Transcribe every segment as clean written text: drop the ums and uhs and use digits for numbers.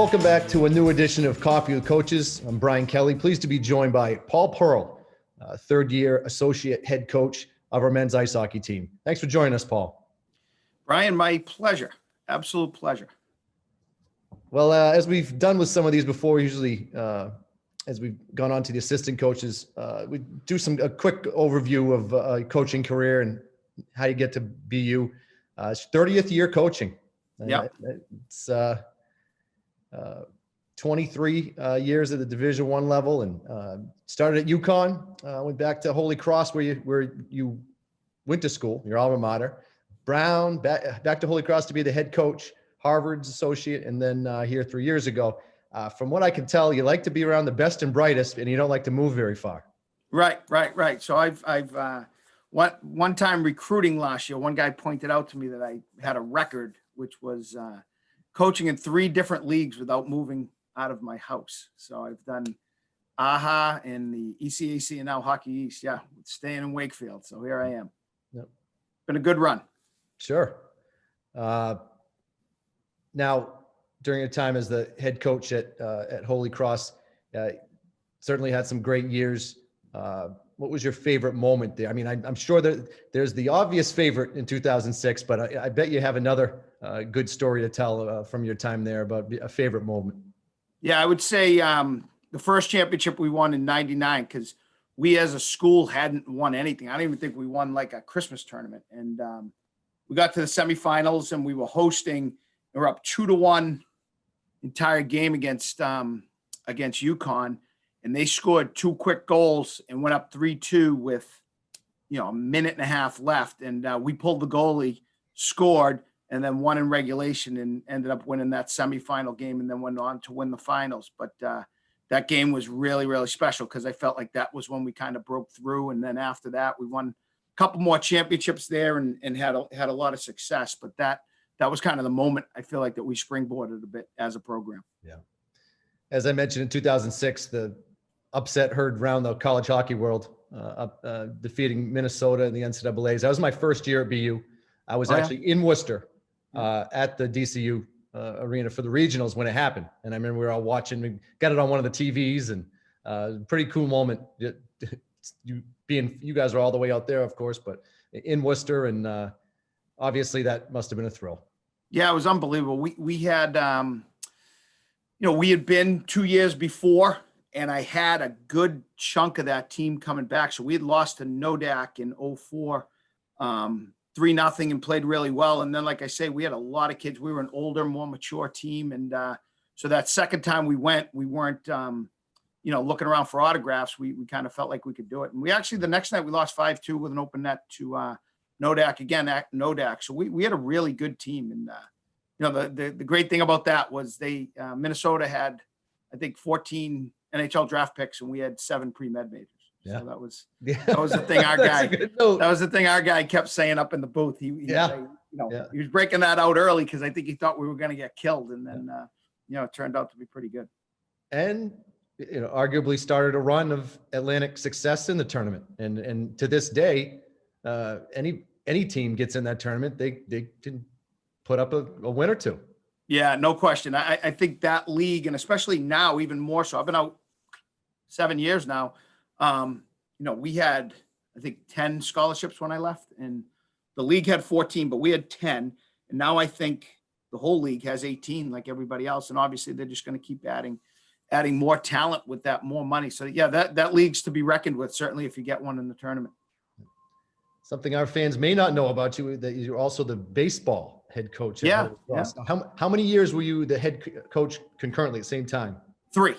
Welcome back to a new edition of Coffee with Coaches. I'm Brian Kelly. Pleased to be joined by Paul Pearl, third-year associate head coach of our men's ice hockey team. Thanks for joining us, Paul. Brian, my pleasure. Absolute pleasure. Well, as we've done with some of these before, usually as we've gone on to the assistant coaches, we do a quick overview of a coaching career and how you get to be you. It's 30th year coaching. Yeah. It's 23 years at the Division I level, and started at UConn, went back to Holy Cross where you went to school, your alma mater. Brown, back to Holy Cross to be the head coach, Harvard's associate, and then here 3 years ago. From what I can tell, you like to be around the best and brightest, and you don't like to move very far. Right. So I've one time recruiting last year, one guy pointed out to me that I had a record, which was coaching in 3 different leagues without moving out of my house. So I've done AHA and the ECAC and now Hockey East. Yeah, staying in Wakefield. So here I am. Yep. Been a good run. Sure. Now, during your time as the head coach at Holy Cross, certainly had some great years. What was your favorite moment there? I mean, I'm sure that there's the obvious favorite in 2006, but I bet you have another good story to tell from your time there about a favorite moment. Yeah, I would say the first championship we won in '99, because we as a school hadn't won anything. I don't even think we won like a Christmas tournament. And we got to the semifinals and we were hosting. We were up 2-1 entire game against UConn. And they scored 2 quick goals and went up 3-2 with, a minute and a half left. And we pulled the goalie, scored, and then won in regulation and ended up winning that semifinal game and then went on to win the finals. But that game was really, really special because I felt like that was when we kind of broke through. And then after that, we won a couple more championships there and had a lot of success. But that was kind of the moment I feel like that we springboarded a bit as a program. Yeah. As I mentioned in 2006, the upset heard around the college hockey world, defeating Minnesota in the NCAAs. That was my first year at BU. I was actually in Worcester at the DCU arena for the regionals when it happened. And I remember we were all watching. We got it on one of the TVs, and pretty cool moment. You guys are all the way out there, of course, but in Worcester, and obviously that must have been a thrill. Yeah, it was unbelievable. We had, we had been 2 years before. And I had a good chunk of that team coming back. So we had lost to Nodak in 2004, 3-0, and played really well. And then, like I say, we had a lot of kids. We were an older, more mature team. And so that second time we went, we weren't, looking around for autographs. We kind of felt like we could do it. And we actually, the next night, we lost 5-2 with an open net to Nodak again at Nodak. So we had a really good team. And, the great thing about that was Minnesota had, I think, 14 NHL draft picks, and we had 7 pre-med majors. Yeah. So that was the thing our guy kept saying up in the booth. He was breaking that out early because I think he thought we were going to get killed, and then it turned out to be pretty good. And arguably started a run of Atlantic success in the tournament, and to this day, any team gets in that tournament, they can put up a win or two. Yeah, no question. I think that league, and especially now, even more so. I've been out 7 years now. We had, I think, 10 scholarships when I left, and the league had 14, but we had 10. And now I think the whole league has 18, like everybody else. And obviously, they're just going to keep adding more talent with that, more money. So yeah, that league's to be reckoned with. Certainly, if you get one in the tournament. Something our fans may not know about you, that you're also the baseball head coach. Yeah. How many years were you the head coach concurrently at the same time? 3.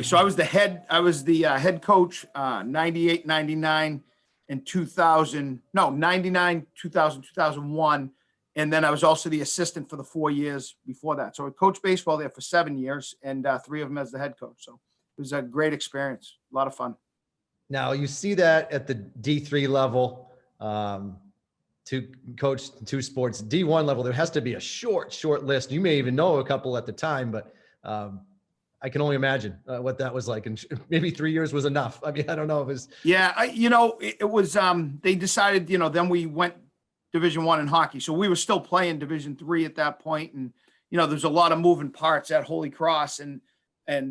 So I was the head coach 98, 99, and 2000. No, 99, 2000, 2001. And then I was also the assistant for the 4 years before that. So I coached baseball there for 7 years, and 3 of them as the head coach. So it was a great experience, a lot of fun. Now you see that at the D3 level, to coach 2 sports. D1 level, there has to be a short list. You may even know a couple at the time, but I can only imagine what that was like. And maybe 3 years was enough. I mean, I don't know if it's. Yeah, it was. They decided, then we went Division I in hockey, so we were still playing Division III at that point, and there's a lot of moving parts at Holy Cross, and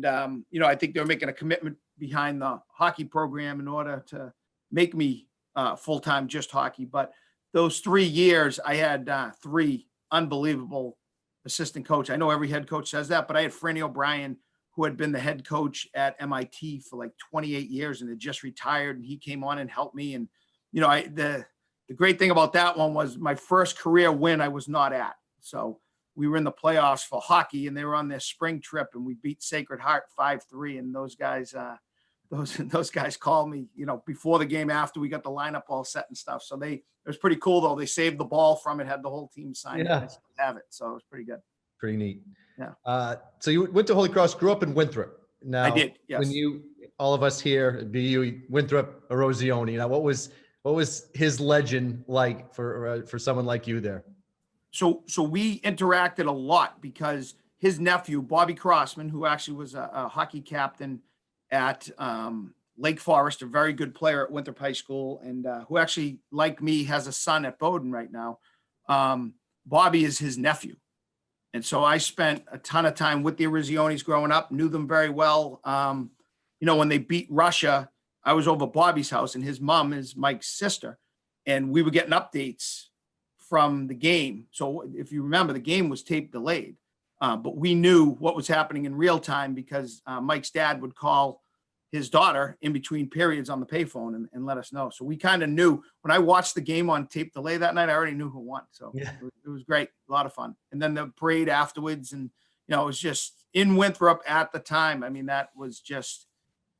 I think they're making a commitment behind the hockey program in order to make me full-time just hockey. But those 3 years, I had 3 unbelievable assistant coach. I know every head coach says that, but I had Franny O'Brien, who had been the head coach at MIT for like 28 years and had just retired, and he came on and helped me. And the great thing about that one was my first career win I was not at. So we were in the playoffs for hockey, and they were on their spring trip, and we beat Sacred Heart 5-3. And those guys, those guys called me, before the game, after we got the lineup all set and stuff. So it was pretty cool though. They saved the ball from it, had the whole team sign it, and I still have it. So it was pretty good. Pretty neat. Yeah. So you went to Holy Cross, grew up in Winthrop. Now, I did. Yes. When all of us here at BU, Winthrop, Erozione, what was his legend like for someone like you there? So we interacted a lot because his nephew, Bobby Crossman, who actually was a hockey captain at Lake Forest, a very good player at Winthrop High School, and who actually, like me, has a son at Bowdoin right now. Bobby is his nephew. And so I spent a ton of time with the Eriziones growing up, knew them very well. When they beat Russia, I was over Bobby's house, and his mom is Mike's sister, and we were getting updates from the game. So if you remember, the game was tape delayed, but we knew what was happening in real time because Mike's dad would call his daughter in between periods on the payphone and let us know. So we kind of knew. When I watched the game on tape delay that night, I already knew who won. So it was great, a lot of fun. And then the parade afterwards, and it was just in Winthrop at the time. I mean, that was just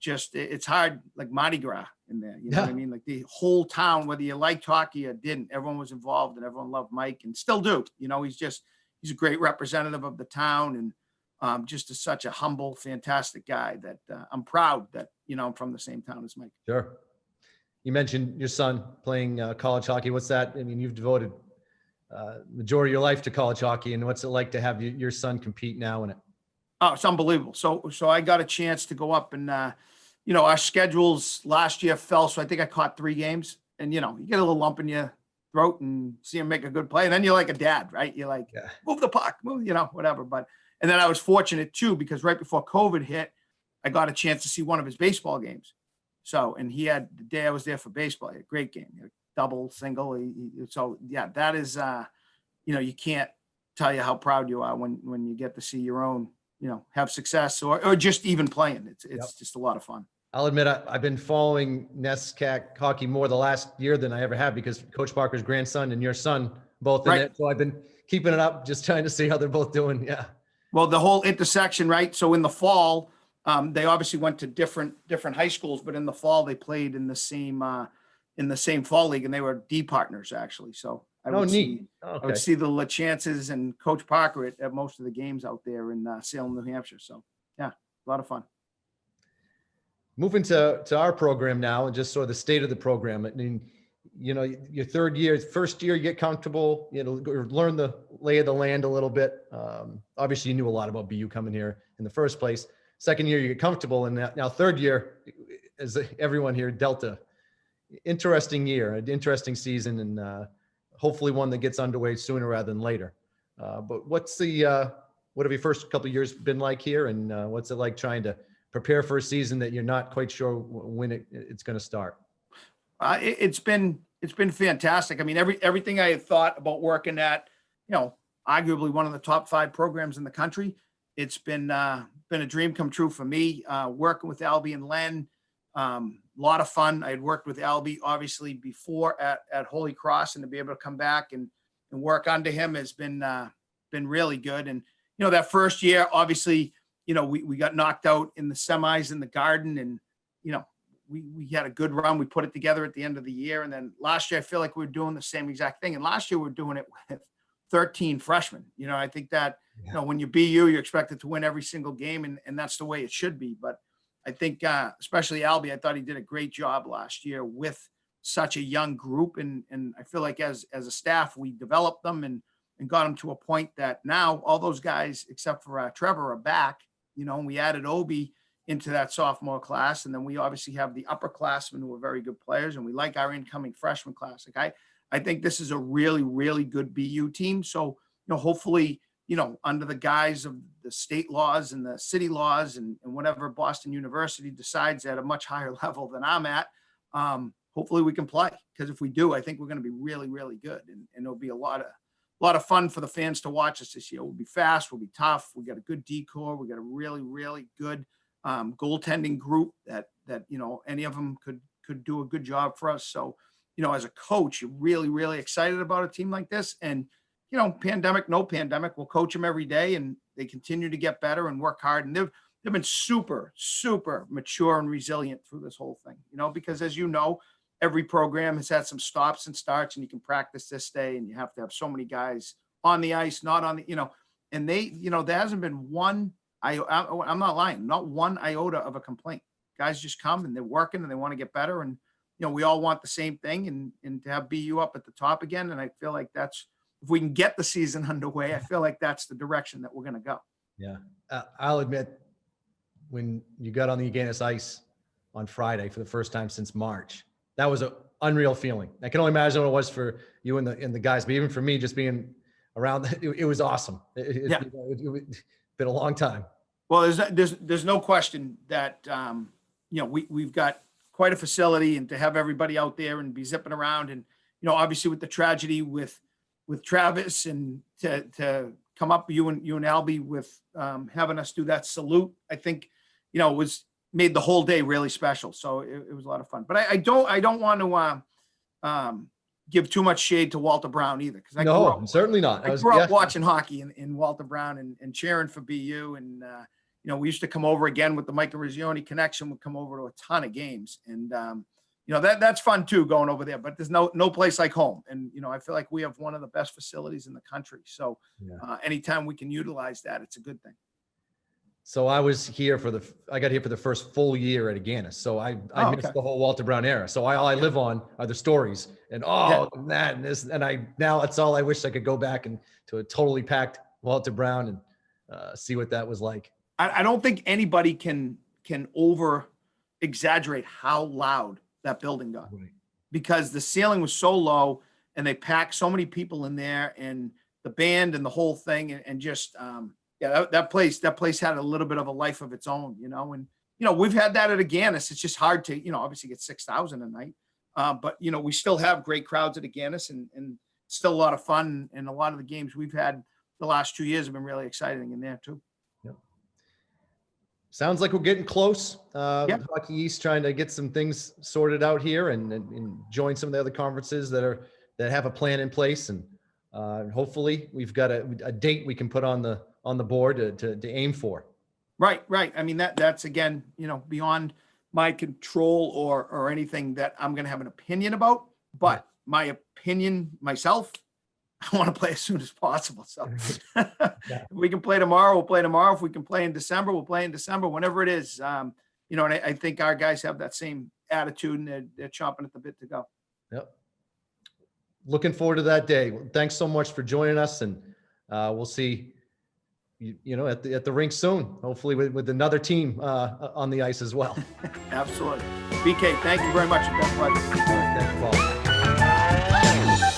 it's hard, like Mardi Gras in there. You know what I mean? Like the whole town, whether you liked hockey or didn't, everyone was involved, and everyone loved Mike and still do. He's a great representative of the town, and just such a humble, fantastic guy that I'm proud that, I'm from the same town as Mike. Sure. You mentioned your son playing college hockey. What's that? I mean, you've devoted majority of your life to college hockey, and what's it like to have your son compete now in it? Oh, it's unbelievable. So I got a chance to go up, and our schedules last year fell. So I think I caught 3 games, and you get a little lump in your throat and see him make a good play. And then you're like a dad, right? You're like, move the puck, move, whatever. And then I was fortunate too, because right before COVID hit, I got a chance to see one of his baseball games. So, and he had the day I was there for baseball, he had a great game, double, single. So yeah, that is, you can't tell you how proud you are when you get to see your own, have success or just even playing. It's just a lot of fun. I'll admit I've been following NESCAC hockey more the last year than I ever have, because Coach Parker's grandson and your son both in it. So I've been keeping it up, just trying to see how they're both doing. Yeah. Well, the whole intersection, right? So in the fall, they obviously went to different high schools, but in the fall they played in the same fall league, and they were D partners actually. So I would see the LaChances and Coach Parker at most of the games out there in Salem, New Hampshire. So yeah, a lot of fun. Moving to our program now, and just sort of the state of the program. I mean, your first year, you get comfortable, learn the lay of the land a little bit. Obviously you knew a lot about BU coming here in the first place. Second year, you get comfortable. And now third year, as everyone here, Delta, interesting year, an interesting season, and hopefully one that gets underway sooner rather than later. But what have your first couple of years been like here? And what's it like trying to prepare for a season that you're not quite sure when it's going to start? It's been fantastic. I mean, everything I had thought about working at, arguably one of the top 5 programs in the country. It's been a dream come true for me. Working with Albie and Len, a lot of fun. I had worked with Albie obviously before at Holy Cross, and to be able to come back and work under him has been really good. And that first year, obviously, we got knocked out in the semis in the Garden, and we had a good run. We put it together at the end of the year. And then last year, I feel like we were doing the same exact thing. And last year we were doing it with 13 freshmen. I think that, when you BU, you're expected to win every single game, and that's the way it should be. But I think, especially Albie, I thought he did a great job last year with such a young group. And I feel like as a staff, we developed them and got them to a point that now all those guys, except for Trevor, are back, and we added Obi into that sophomore class. And then we obviously have the upperclassmen who are very good players, and we like our incoming freshman class. I think this is a really, really good BU team. So, hopefully under the guise of the state laws and the city laws and whatever Boston University decides at a much higher level than I'm at, hopefully we can play. Because if we do, I think we're going to be really, really good. And it'll be a lot of fun for the fans to watch us this year. We'll be fast. We'll be tough. We got a good decor. We got a really, really good goaltending group that any of them could do a good job for us. So, as a coach, you're really, really excited about a team like this. And, pandemic, no pandemic, we'll coach them every day, and they continue to get better and work hard. And they've been super, super mature and resilient through this whole thing, because as every program has had some stops and starts, and you can practice this day, and you have to have so many guys on the ice, not on the, and they, there hasn't been one, I'm not lying, not one iota of a complaint. Guys just come and they're working and they want to get better. And, we all want the same thing, and to have BU up at the top again. And I feel like if we can get the season underway, I feel like that's the direction that we're going to go. Yeah. I'll admit, when you got on the Agganis ice on Friday for the first time since March, that was an unreal feeling. I can only imagine what it was for you and the guys, but even for me, just being around, it was awesome. It's been a long time. Well, there's no question that, we've got quite a facility, and to have everybody out there and be zipping around, and, obviously with the tragedy with Travis, and to come up, you and Albie with having us do that salute, I think, was made the whole day really special. So it was a lot of fun. But I don't want to give too much shade to Walter Brown either, because certainly not. I grew up watching hockey in Walter Brown and cheering for BU, and we used to come over again with the Mike Rizzioni connection. Would come over to a ton of games, and that's fun too, going over there. But there's no place like home, and I feel like we have one of the best facilities in the country. So anytime we can utilize that, it's a good thing. So I got here for the first full year at Agganis. So I missed the whole Walter Brown era. So all I live on are the stories and and that and this. And now that's all I wish I could go back and to a totally packed Walter Brown and see what that was like. I don't think anybody can over exaggerate how loud that building got, because the ceiling was so low and they packed so many people in there, and the band and the whole thing, and just, that place had a little bit of a life of its own, and, we've had that at Agganis. It's just hard to, obviously get 6,000 a night. But, we still have great crowds at Agganis, and still a lot of fun. And a lot of the games we've had the last 2 years have been really exciting in there too. Yep. Sounds like we're getting close. Hockey East trying to get some things sorted out here and join some of the other conferences that have a plan in place. And hopefully we've got a date we can put on the board to aim for. Right. I mean, that's again, beyond my control or anything that I'm going to have an opinion about, but my opinion myself, I want to play as soon as possible. So if we can play tomorrow, we'll play tomorrow. If we can play in December, we'll play in December, whenever it is. And I think our guys have that same attitude, and they're chomping at the bit to go. Yep. Looking forward to that day. Thanks so much for joining us, and we'll see you at the rink soon, hopefully with another team on the ice as well. Absolutely. BK, thank you very much. It's been a pleasure. All right, thank you, Paul.